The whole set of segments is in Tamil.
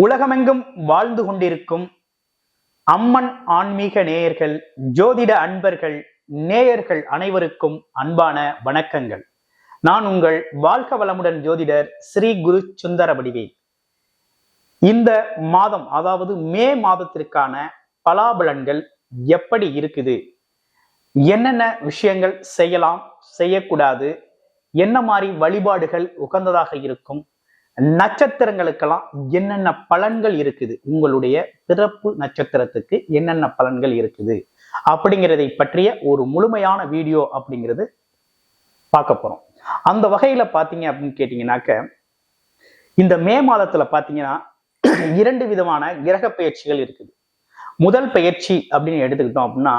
உலகமெங்கும் வாழ்ந்து கொண்டிருக்கும் அம்மன் ஆன்மீக நேயர்கள், ஜோதிட அன்பர்கள், நேயர்கள் அனைவருக்கும் அன்பான வணக்கங்கள். நான் உங்கள் வாழ்க வளமுடன் ஜோதிடர் ஸ்ரீ குரு சுந்தர வடிவேல். இந்த மாதம், அதாவது மே மாதத்திற்கான பலாபலன்கள் எப்படி இருக்குது, என்னென்ன விஷயங்கள் செய்யலாம், செய்யக்கூடாது, என்ன மாதிரி வழிபாடுகள் உகந்ததாக இருக்கும், நட்சத்திரங்களுக்கெல்லாம் என்னென்ன பலன்கள் இருக்குது, உங்களுடைய பிறப்பு நட்சத்திரத்துக்கு என்னென்ன பலன்கள் இருக்குது அப்படிங்கிறதை பற்றிய ஒரு முழுமையான வீடியோ அப்படிங்கிறது பார்க்க போறோம். அந்த வகையில பாத்தீங்க அப்படின்னு கேட்டீங்கன்னாக்க, இந்த மே மாதத்துல பாத்தீங்கன்னா 2 விதமான கிரக பெயர்ச்சிகள் இருக்குது. முதல் பெயர்ச்சி அப்படின்னு எடுத்துக்கிட்டோம் அப்படின்னா,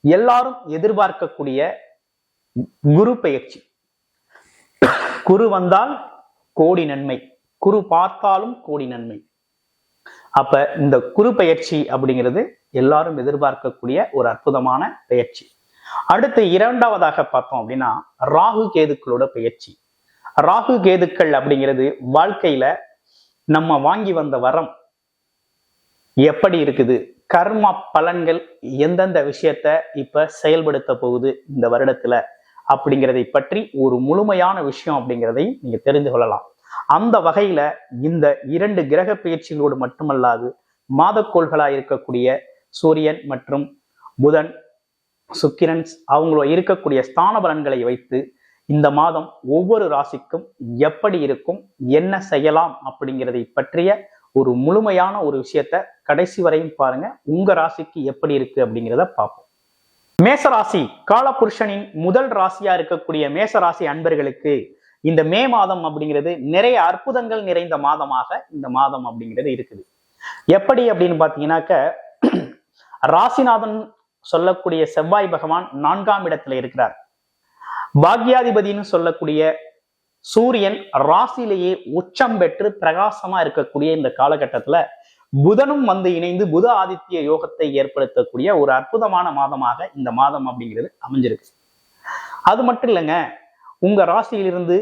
எல்லாரும் எதிர்பார்க்கக்கூடிய குரு பெயர்ச்சி. குரு வந்தால் கோடி நன்மை, குரு பார்த்தாலும் கோடி நன்மை. அப்ப இந்த குரு பெயர்ச்சி அப்படிங்கிறது எல்லாரும் எதிர்பார்க்கக்கூடிய ஒரு அற்புதமான பெயர்ச்சி. அடுத்து இரண்டாவதாக பார்த்தோம் அப்படின்னா, ராகு கேதுக்களோட பெயர்ச்சி. ராகு கேதுக்கள் அப்படிங்கிறது வாழ்க்கையில நம்ம வாங்கி வந்த வரம் எப்படி இருக்குது, கர்ம பலன்கள் எந்தெந்த விஷயத்த இப்ப செயல்படுத்த போகுது இந்த வருடத்துல அப்படிங்கிறதை பற்றி ஒரு முழுமையான விஷயம் அப்படிங்கிறதை நீங்க தெரிந்து கொள்ளலாம். அந்த வகையில இந்த 2 கிரக பெயர்ச்சிகளோடு மட்டுமல்லாது, மாதக்கோள்களா இருக்கக்கூடிய சூரியன் மற்றும் புதன், சுக்கிரன் அவங்கள இருக்கக்கூடிய ஸ்தான பலன்களை வைத்து இந்த மாதம் ஒவ்வொரு ராசிக்கும் எப்படி இருக்கும், என்ன செய்யலாம் அப்படிங்கிறதை பற்றிய ஒரு முழுமையான ஒரு விஷயத்த கடைசி வரையும் பாருங்க. உங்க ராசிக்கு எப்படி இருக்கு அப்படிங்கிறத பார்ப்போம். மேசராசி, காலபுருஷனின் முதல் ராசியா இருக்கக்கூடிய மேசராசி அன்பர்களுக்கு இந்த மே மாதம் அப்படிங்கிறது நிறைய அற்புதங்கள் நிறைந்த மாதமாக இந்த மாதம் அப்படிங்கிறது இருக்குது. எப்படி அப்படின்னு பாத்தீங்கன்னாக்க, ராசிநாதன் சொல்லக்கூடிய செவ்வாய் பகவான் 4ஆம் இடத்துல இருக்கிறார். பாக்யாதிபதினு சொல்லக்கூடிய சூரியன் ராசியிலேயே உச்சம் பெற்று பிரகாசமா இருக்கக்கூடிய இந்த காலகட்டத்துல புதனும் வந்து இணைந்து புத ஆதித்ய யோகத்தை ஏற்படுத்தக்கூடிய ஒரு அற்புதமான மாதமாக இந்த மாதம் அப்படிங்கிறது அமைஞ்சிருக்கு. அது மட்டும் இல்லைங்க, உங்க ராசியிலிருந்து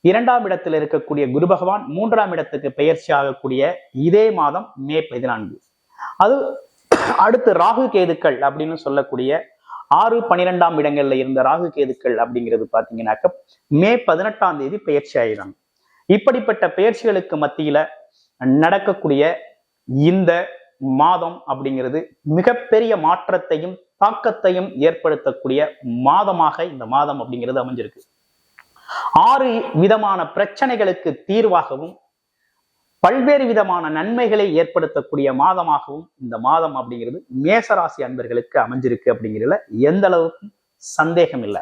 2ஆம் இடத்துல இருக்கக்கூடிய குரு பகவான் 3ஆம் இடத்துக்கு பெயர்ச்சி ஆகக்கூடிய இதே மாதம் மே 14. அது அடுத்து ராகு கேதுக்கள் அப்படின்னு சொல்லக்கூடிய 6, 12ஆம் இடங்கள்ல இருந்த ராகு கேதுக்கள் அப்படிங்கிறது பாத்தீங்கன்னாக்க மே 18ஆம் தேதி பெயர்ச்சி ஆயிடுறாங்க. இப்படிப்பட்ட பெயர்ச்சிகளுக்கு மத்தியில நடக்கக்கூடிய இந்த மாதம் அப்படிங்கிறது மிகப்பெரிய மாற்றத்தையும் தாக்கத்தையும் ஏற்படுத்தக்கூடிய மாதமாக இந்த மாதம் அப்படிங்கிறது அமைஞ்சிருக்கு. 6 விதமான பிரச்சனைகளுக்கு தீர்வாகவும் பல்வேறு விதமான நன்மைகளை ஏற்படுத்தக்கூடிய மாதமாகவும் இந்த மாதம் அப்படிங்கிறது மேசராசி அன்பர்களுக்கு அமைஞ்சிருக்கு அப்படிங்கிறதுல எந்த அளவுக்கும் சந்தேகம் இல்லை.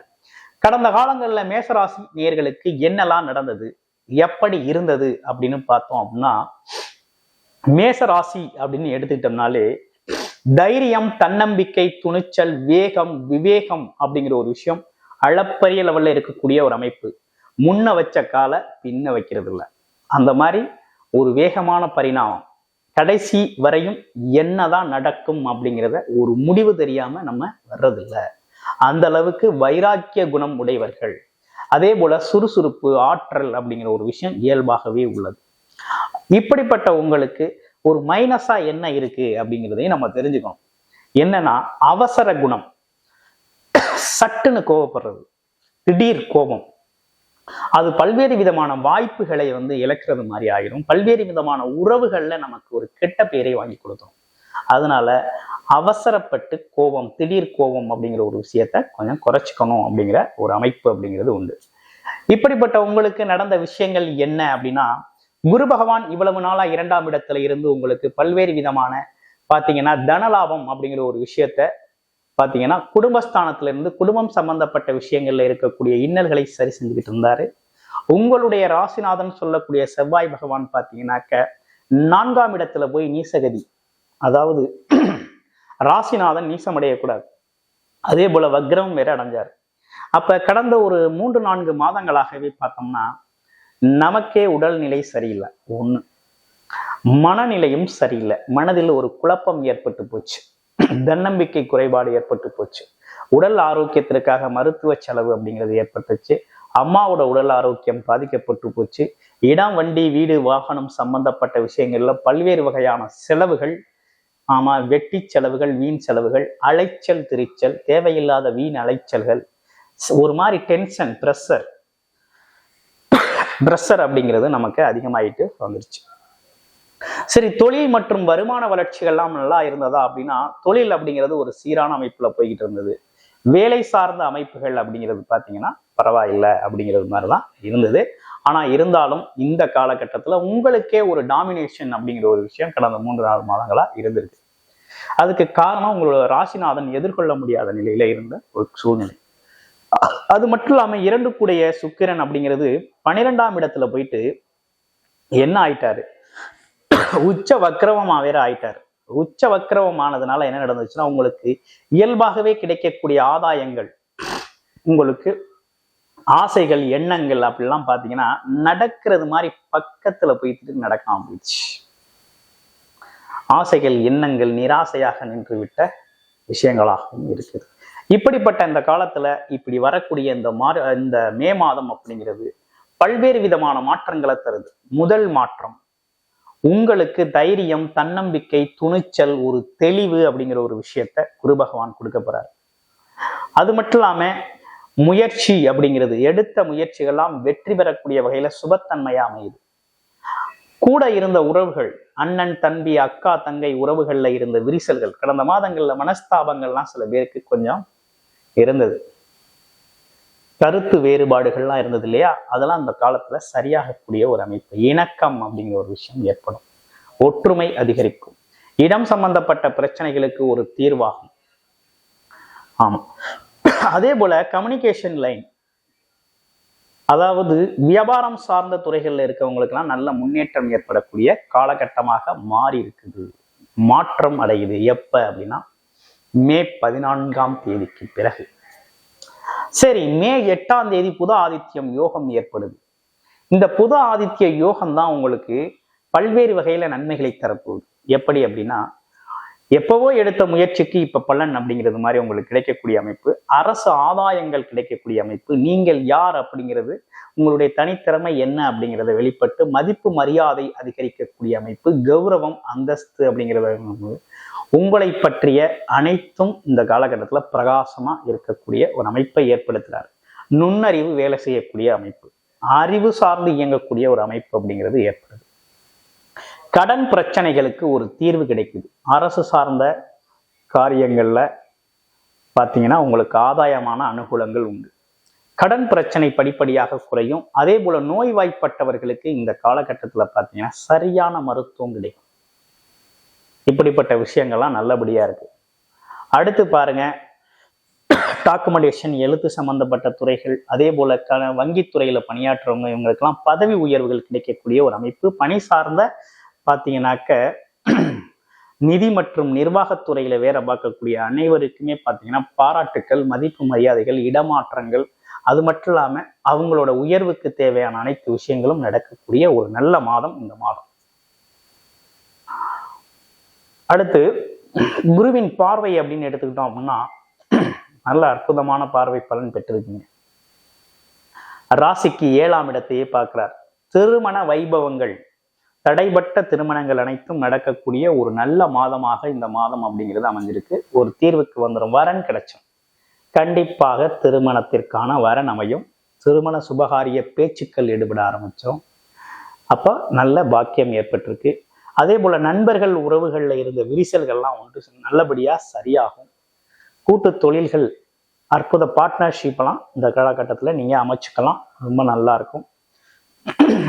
கடந்த காலங்களில் மேசராசி நேயர்களுக்கு என்னெல்லாம் நடந்தது, எப்படி இருந்தது அப்படின்னு பார்த்தோம் அப்படின்னா, மேசராசி அப்படின்னு எடுத்துக்கிட்டோம்னாலே தைரியம், தன்னம்பிக்கை, துணிச்சல், வேகம், விவேகம் அப்படிங்கிற ஒரு விஷயம் அளப்பரிய லெவல்ல இருக்கக்கூடிய ஒரு அமைப்பு. முன்ன வச்ச கால பின்ன வைக்கிறது இல்லை. அந்த மாதிரி ஒரு வேகமான பரிணாமம். கடைசி வரையும் என்னதான் நடக்கும் அப்படிங்கிறத ஒரு முடிவு தெரியாம நம்ம வர்றதில்லை. அந்த அளவுக்கு வைராக்கிய குணம் உடையவர்கள். அதே போல சுறுசுறுப்பு, ஆற்றல் அப்படிங்கிற ஒரு விஷயம் இயல்பாகவே உள்ளது. இப்படிப்பட்ட உங்களுக்கு ஒரு மைனஸா என்ன இருக்கு அப்படிங்கிறதையும் நம்ம தெரிஞ்சுக்கணும். என்னன்னா, அவசர குணம், சட்டுன்னு கோபப்படுறது, திடீர் கோபம், அது பல்வேறு விதமான வாய்ப்புகளை இழக்கிறது மாதிரி ஆயிரும். பல்வேறு விதமான உறவுகள்ல நமக்கு ஒரு கெட்ட பேரை வாங்கி கொடுத்தோம். அதனால அவசரப்பட்டு கோபம், திடீர் கோபம் அப்படிங்கிற ஒரு விஷயத்த கொஞ்சம் குறைச்சிக்கணும் அப்படிங்கிற ஒரு அமைப்பு அப்படிங்கிறது உண்டு. இப்படிப்பட்ட உங்களுக்கு நடந்த விஷயங்கள் என்ன அப்படின்னா, குரு பகவான் இவ்வளவு நாளா 2ஆம் இடத்துல இருந்து உங்களுக்கு பல்வேறு விதமான பாத்தீங்கன்னா தனலாபம் அப்படிங்கிற ஒரு விஷயத்த பாத்தீங்கன்னா குடும்பஸ்தானத்துல இருந்து குடும்பம் சம்பந்தப்பட்ட விஷயங்கள்ல இருக்கக்கூடிய இன்னல்களை சரி செஞ்சுக்கிட்டு இருந்தாரு. உங்களுடைய ராசிநாதன் சொல்லக்கூடிய செவ்வாய் பகவான் பாத்தீங்கன்னாக்க 4ஆம் இடத்துல போய் நீசகதி, அதாவது ராசிநாதன் நீசமடையக்கூடாது, அதே போல வக்ரம் வேற அடைஞ்சாரு. அப்ப கடந்த ஒரு 3-4 மாதங்களாகவே பார்த்தோம்னா நமக்கே உடல்நிலை சரியில்லை, ஒண்ணு மனநிலையும் சரியில்லை, மனதில் ஒரு குழப்பம் ஏற்பட்டு போச்சு. தன்னம்பிக்கை குறைபாடு ஏற்பட்டு போச்சு. உடல் ஆரோக்கியத்திற்காக மருத்துவ செலவு அப்படிங்கிறது ஏற்பட்டுச்சு. அம்மாவோட உடல் ஆரோக்கியம் பாதிக்கப்பட்டு போச்சு. இடம், வண்டி, வீடு, வாகனம் சம்பந்தப்பட்ட விஷயங்கள்ல பல்வேறு வகையான செலவுகள், ஆமா, வெட்டி செலவுகள், வீண் செலவுகள், அலைச்சல் திரிச்சல், தேவையில்லாத வீண் அலைச்சல்கள், ஒரு மாதிரி டென்ஷன், பிரஷர் அப்படிங்கிறது நமக்கு அதிகமாயிட்டு வந்துருச்சு. சரி, தொழில் மற்றும் வருமான வளர்ச்சிகள்லாம் நல்லா இருந்ததா அப்படின்னா, தொழில் அப்படிங்கிறது ஒரு சீரான அமைப்புல போய்கிட்டு இருந்தது. வேலை சார்ந்த அமைப்புகள் அப்படிங்கிறது பார்த்தீங்கன்னா பரவாயில்லை அப்படிங்கிறது மாதிரிதான் இருந்தது. ஆனா இருந்தாலும் இந்த காலகட்டத்துல உங்களுக்கே ஒரு டாமினேஷன் அப்படிங்கிற ஒரு விஷயம் கடந்த 3-4 மாதங்களா இருந்திருக்கு. அதுக்கு காரணம் உங்களோட ராசிநாதன் எதிர்கொள்ள முடியாத நிலையில இருந்த ஒரு சூழ்நிலை. அது மட்டும் இல்லாம 2 கூடிய சுக்கிரன் அப்படிங்கிறது 12ஆம் இடத்துல போயிட்டு என்ன ஆயிட்டாரு, உச்ச வக்கிரவமா வேற ஆயிட்டாரு. உச்ச வக்கிரவம் ஆனதுனால என்ன நடந்துச்சுன்னா, உங்களுக்கு இயல்பாகவே கிடைக்கக்கூடிய ஆதாயங்கள், உங்களுக்கு ஆசைகள், எண்ணங்கள் அப்படிலாம் பாத்தீங்கன்னா நடக்கிறது மாதிரி பக்கத்துல போயிட்டு நடக்காம போயிடுச்சு. ஆசைகள், எண்ணங்கள் நிராசையாக நின்று விட்ட விஷயங்களாகவும் இருக்குது. இப்படிப்பட்ட இந்த காலத்துல இப்படி வரக்கூடிய இந்த மே மாதம் அப்படிங்கிறது பல்வேறு விதமான மாற்றங்களை தருது. முதல் மாற்றம், உங்களுக்கு தைரியம், தன்னம்பிக்கை, துணிச்சல், ஒரு தெளிவு அப்படிங்கிற ஒரு விஷயத்த குரு பகவான் கொடுக்க போறாரு. அது மட்டும் இல்லாம முயற்சி அப்படிங்கிறது, எடுத்த முயற்சிகள்லாம் வெற்றி பெறக்கூடிய வகையில சுபத்தன்மையா அமையுது. கூட இருந்த உறவுகள், அண்ணன், தம்பி, அக்கா, தங்கை உறவுகள்ல இருந்த விரிசல்கள், கடந்த மாதங்கள்ல மனஸ்தாபங்கள்லாம் சில பேருக்கு கொஞ்சம் இருந்தது. கருத்து வேறுபாடுகள்லாம் இருந்தது இல்லையா, அதெல்லாம் அந்த காலத்துல சரியாகக்கூடிய ஒரு அமைப்பு. இணக்கம் அப்படிங்கிற ஒரு விஷயம் ஏற்படும். ஒற்றுமை அதிகரிக்கும். இடம் சம்பந்தப்பட்ட பிரச்சனைகளுக்கு ஒரு தீர்வாகும். ஆமா, அதே போல கம்யூனிகேஷன் லைன், அதாவது வியாபாரம் சார்ந்த துறைகள்ல இருக்கவங்களுக்கெல்லாம் நல்ல முன்னேற்றம் ஏற்படக்கூடிய காலகட்டமாக மாறி இருக்குது. மாற்றம் அடையுது. எப்ப அப்படின்னா மே 14ஆம் தேதிக்கு பிறகு. சரி, மே 8ஆம் தேதி புத ஆதித்யம் யோகம் ஏற்படுது. இந்த புத ஆதித்ய யோகம் தான் உங்களுக்கு பல்வேறு வகையில நன்மைகளை தரப்போகுது. எப்படி அப்படின்னா, எப்பவோ எடுத்த முயற்சிக்கு இப்ப பலன் அப்படிங்கிறது மாதிரி உங்களுக்கு கிடைக்கக்கூடிய அமைப்பு. அரசு ஆதாயங்கள் கிடைக்கக்கூடிய அமைப்பு. நீங்கள் யார் அப்படிங்கிறது, உங்களுடைய தனித்திறமை என்ன அப்படிங்கிறத வெளிப்பட்டு மதிப்பு மரியாதை அதிகரிக்கக்கூடிய அமைப்பு. கௌரவம், அந்தஸ்து அப்படிங்கிறத உங்களை பற்றிய அனைத்தும் இந்த காலகட்டத்துல பிரகாசமா இருக்கக்கூடிய ஒரு அமைப்பை ஏற்படுத்துறாரு. நுண்ணறிவு வேலை செய்யக்கூடிய அமைப்பு, அறிவு சார்ந்து இயங்கக்கூடிய ஒரு அமைப்பு அப்படிங்கிறது ஏற்படுது. கடன் பிரச்சனைகளுக்கு ஒரு தீர்வு கிடைக்குது. அரசு சார்ந்த காரியங்கள்ல பார்த்தீங்கன்னா உங்களுக்கு ஆதாயமான அனுகூலங்கள் உண்டு. கடன் பிரச்சனை படிப்படியாக குறையும். அதே போல நோய்வாய்ப்பட்டவர்களுக்கு இந்த காலகட்டத்துல பார்த்தீங்கன்னா சரியான மருத்துவம் கிடைக்கும். இப்படிப்பட்ட விஷயங்கள்லாம் நல்லபடியா இருக்கு. அடுத்து பாருங்க, டாக்குமெண்டேஷன், எழுத்து சம்பந்தப்பட்ட துறைகள், அதே போல வங்கித்துறையில பணியாற்றுறவங்க, இவங்களுக்கெல்லாம் பதவி உயர்வுகள் கிடைக்கக்கூடிய ஒரு அமைப்பு. பணி சார்ந்த பார்த்தீங்கன்னாக்க நிதி மற்றும் நிர்வாகத்துறையில வேலை பார்க்கக்கூடிய அனைவருக்குமே பார்த்தீங்கன்னா பாராட்டுக்கள், மதிப்பு மரியாதைகள், இடமாற்றங்கள், அது மட்டும் இல்லாம அவங்களோட உயர்வுக்கு தேவையான அனைத்து விஷயங்களும் நடக்கக்கூடிய ஒரு நல்ல மாதம் இந்த மாதம். அடுத்து குருவின் பார்வை அப்படின்னு எடுத்துக்கிட்டோம் அப்படின்னா நல்ல அற்புதமான பார்வை பலன் பெற்றிருக்கீங்க. ராசிக்கு 7ஆம் இடத்தையே பார்க்கிறார். திருமண வைபவங்கள், தடைபட்ட திருமணங்கள் அனைத்தும் நடக்கக்கூடிய ஒரு நல்ல மாதமாக இந்த மாதம் அப்படிங்கிறது அமைஞ்சிருக்கு. ஒரு தீர்வுக்கு வந்துடும். வரன் கிடைச்சோம். கண்டிப்பாக திருமணத்திற்கான வரன் அமையும். திருமண சுபகாரிய பேச்சுக்கள் ஈடுபட ஆரம்பிச்சோம். அப்போ நல்ல பாக்கியம் ஏற்பட்டிருக்கு. அதே போல நண்பர்கள் உறவுகள்ல இருந்த விரிசல்கள்லாம் ஒன்று நல்லபடியா சரியாகும். கூட்டு தொழில்கள், அற்புத பார்ட்னர்ஷிப்லாம் இந்த காலகட்டத்தில் நீங்க அமைச்சுக்கலாம். ரொம்ப நல்லா இருக்கும்.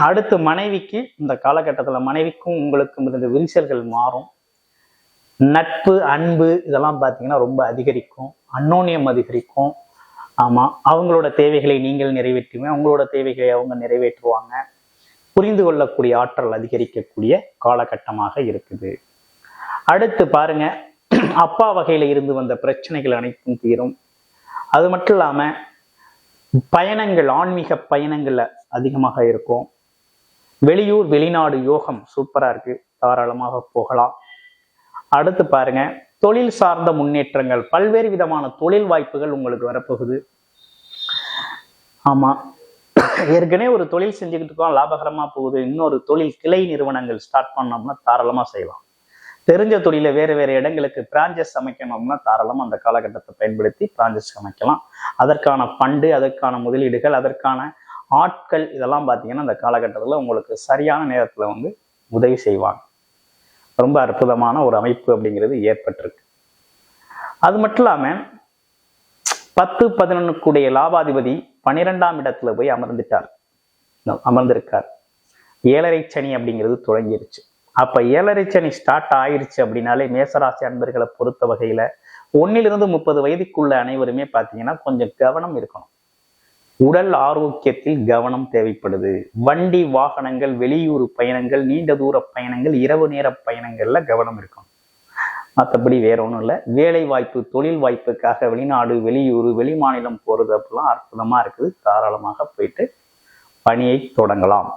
அடுத்து மனைவிக்கு இந்த காலகட்டத்தில் மனைவிக்கும் உங்களுக்கும் இருந்த விரிசல்கள் மாறும். நட்பு, அன்பு இதெல்லாம் பார்த்தீங்கன்னா ரொம்ப அதிகரிக்கும். அன்னோன்யம் அதிகரிக்கும். ஆமா, அவங்களோட தேவைகளை நீங்கள் நிறைவேற்றுவீங்க, அவங்களோட தேவைகளை அவங்க நிறைவேற்றுவாங்க. புரிந்து கொள்ளக்கூடிய ஆற்றல் அதிகரிக்கக்கூடிய காலகட்டமாக இருக்குது. அடுத்து பாருங்க, அப்பா வகையில இருந்து வந்த பிரச்சனைகள் அனைத்தும் தீரும். அது மட்டும் இல்லாம பயணங்கள், ஆன்மீக பயணங்கள்ல அதிகமாக இருக்கும். வெளியூர் வெளிநாடு யோகம் சூப்பரா இருக்கு. தாராளமாக போகலாம். அடுத்து பாருங்க, தொழில் சார்ந்த முன்னேற்றங்கள், பல்வேறு விதமான தொழில் வாய்ப்புகள் உங்களுக்கு வரப்போகுது. ஆமா, ஏற்கனவே ஒரு தொழில் செஞ்சுக்கிட்டு இருக்கோம், லாபகரமா போகுது, இன்னொரு தொழில் கிளை நிறுவனங்கள் ஸ்டார்ட் பண்ணோம்னா தாராளமா செய்யலாம். தெரிஞ்ச தொழில வேறு வேறு இடங்களுக்கு பிரான்சஸ் அமைக்கணும்னா தாராளமா அந்த காலகட்டத்தை பயன்படுத்தி பிரான்சஸ் அமைக்கலாம். அதற்கான ஃபண்டு, அதற்கான முதலீடுகள், அதற்கான ஆட்கள், இதெல்லாம் பார்த்தீங்கன்னா அந்த காலகட்டத்தில் உங்களுக்கு சரியான நேரத்தில் உதவி செய்வாங்க. ரொம்ப அற்புதமான ஒரு அமைப்பு அப்படிங்கிறது ஏற்பட்டிருக்கு. அது மட்டும் இல்லாம 10-11 லாபாதிபதி 12ஆம் இடத்துல போய் அமர்ந்திருக்கார். 7.5 சனி அப்படிங்கிறது தொடங்கிருச்சு. அப்ப 7.5 சனி ஸ்டார்ட் ஆயிருச்சு அப்படின்னாலே மேசராசி அன்பர்களை பொறுத்த வகையில 1 to 30 வயதுக்குள்ள அனைவருமே பார்த்தீங்கன்னா கொஞ்சம் கவனம் இருக்கணும். உடல் ஆரோக்கியத்தில் கவனம் தேவைப்படுது. வண்டி வாகனங்கள், வெளியூர் பயணங்கள், நீண்ட தூர பயணங்கள், இரவு நேர பயணங்கள்ல கவனம் இருக்கணும். மற்றபடி வேற ஒன்றும் இல்லை. வேலை வாய்ப்பு, தொழில் வாய்ப்புக்காக வெளிநாடு, வெளியூர், வெளி மாநிலம் போறது அப்படிலாம் அற்புதமா இருக்குது. தாராளமாக போயிட்டு பணியை தொடங்கலாம்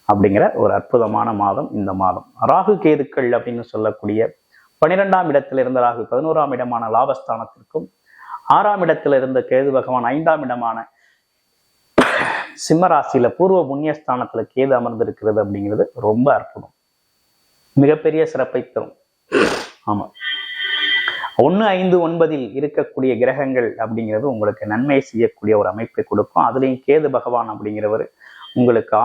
அப்படிங்கிற ஒரு அற்புதமான மாதம் இந்த மாதம். ராகு கேதுக்கள் அப்படின்னு சொல்லக்கூடிய 12ஆம் இடத்துல இருந்த ராகு 11ஆம் இடமான லாபஸ்தானத்திற்கும், 6ஆம் இடத்துல இருந்த கேது பகவான் 5ஆம் இடமான சிம்மராசியில பூர்வ புண்ணியஸ்தானத்துல கேது அமர்ந்திருக்கிறது அப்படிங்கிறது ரொம்ப அற்புதம், மிகப்பெரிய சிறப்பை தரும். ஆமா, 1, 5, 9 இருக்கக்கூடிய கிரகங்கள் அப்படிங்கிறது உங்களுக்கு நன்மை செய்யக்கூடிய ஒரு அமைப்பை கொடுக்கும். அதுலேயும் கேது பகவான் அப்படிங்கிறவர் உங்களுக்கு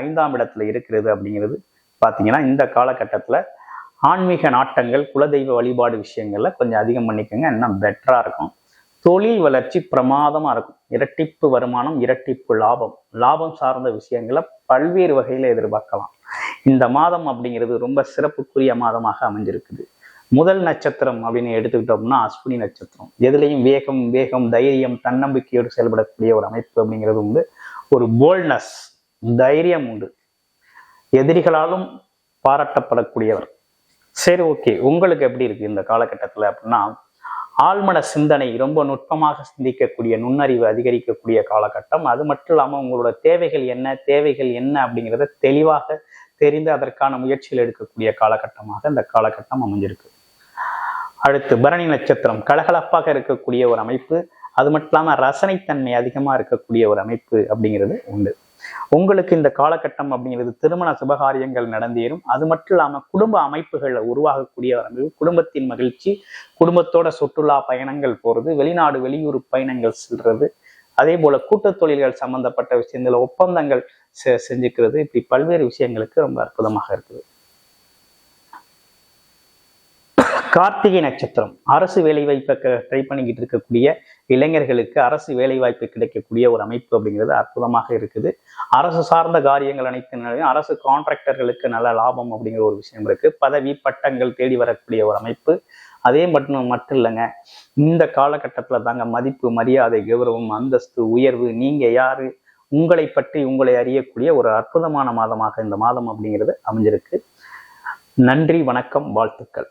5ஆம் இடத்துல இருக்கிறது அப்படிங்கிறது பார்த்தீங்கன்னா இந்த காலகட்டத்தில் ஆன்மீக நாட்டங்கள், குலதெய்வ வழிபாடு விஷயங்கள்ல கொஞ்சம் அதிகம் பண்ணிக்கோங்க, இன்னும் பெட்டரா இருக்கும். தொழில் வளர்ச்சி பிரமாதமா இருக்கும். இரட்டிப்பு வருமானம், இரட்டிப்பு லாபம் சார்ந்த விஷயங்களை பல்வேறு வகையில எதிர்பார்க்கலாம். இந்த மாதம் அப்படிங்கிறது ரொம்ப சிறப்புக்குரிய மாதமாக அமைஞ்சிருக்குது. முதல் நட்சத்திரம் அப்படின்னு எடுத்துக்கிட்டோம்னா அஸ்வினி நட்சத்திரம். எதுலையும் வேகம், தைரியம், தன்னம்பிக்கையோடு செயல்படக்கூடிய ஒரு அமைப்பு அப்படிங்கிறது உண்டு. ஒரு போல்ட்னஸ், தைரியம் உண்டு. எதிரிகளாலும் பாராட்டப்படக்கூடியவர். சரி, ஓகே, உங்களுக்கு எப்படி இருக்கு இந்த காலகட்டத்துல அப்படின்னா, ஆழ்மன சிந்தனை, ரொம்ப நுட்பமாக சிந்திக்கக்கூடிய, நுண்ணறிவு அதிகரிக்கக்கூடிய காலகட்டம். அது மட்டும் இல்லாமல் உங்களோட தேவைகள் என்ன அப்படிங்கிறத தெளிவாக தெரிந்து அதற்கான முயற்சிகள் எடுக்கக்கூடிய காலகட்டமாக இந்த காலகட்டம் அமைஞ்சிருக்கு. அடுத்து பரணி நட்சத்திரம், கலகலப்பாக இருக்கக்கூடிய ஒரு அமைப்பு. அது மட்டும் இல்லாமல் ரசனைத்தன்மை அதிகமாக இருக்கக்கூடிய ஒரு அமைப்பு அப்படிங்கிறது உண்டு. உங்களுக்கு இந்த காலகட்டம் அப்படிங்கிறது திருமண சுபகாரியங்கள் நடந்தேறும். அது மட்டும் இல்லாமல் குடும்ப அமைப்புகளை உருவாகக்கூடிய ஒரு அமைப்பு. குடும்பத்தின் மகிழ்ச்சி, குடும்பத்தோட சுற்றுலா பயணங்கள் போறது, வெளிநாடு வெளியூர் பயணங்கள் செல்றது, அதே போல கூட்டு தொழில்கள் சம்பந்தப்பட்ட விஷயங்கள், ஒப்பந்தங்கள் செஞ்சுக்கிறது, இப்படி பல்வேறு விஷயங்களுக்கு ரொம்ப அற்புதமாக இருக்குது. கார்த்திகை நட்சத்திரம், அரசு வேலைவாய்ப்பை ட்ரை பண்ணிக்கிட்டு இருக்கக்கூடிய இளைஞர்களுக்கு அரசு வேலைவாய்ப்பு கிடைக்கக்கூடிய ஒரு அமைப்பு அப்படிங்கிறது அற்புதமாக இருக்குது. அரசு சார்ந்த காரியங்கள் அனைத்து நிலையும் அரசு கான்ட்ராக்டர்களுக்கு நல்ல லாபம் அப்படிங்கிற ஒரு விஷயம் இருக்கு. பதவி பட்டங்கள் தேடி வரக்கூடிய ஒரு அமைப்பு. அதே மட்டும் இல்லைங்க, இந்த காலகட்டத்துல தாங்க மதிப்பு, மரியாதை, கௌரவம், அந்தஸ்து, உயர்வு, நீங்க யாரு, உங்களை பற்றி உங்களை அறியக்கூடிய ஒரு அற்புதமான மாதமாக இந்த மாதம் அப்படிங்கிறது அமைஞ்சிருக்கு. நன்றி, வணக்கம், வாழ்த்துக்கள்.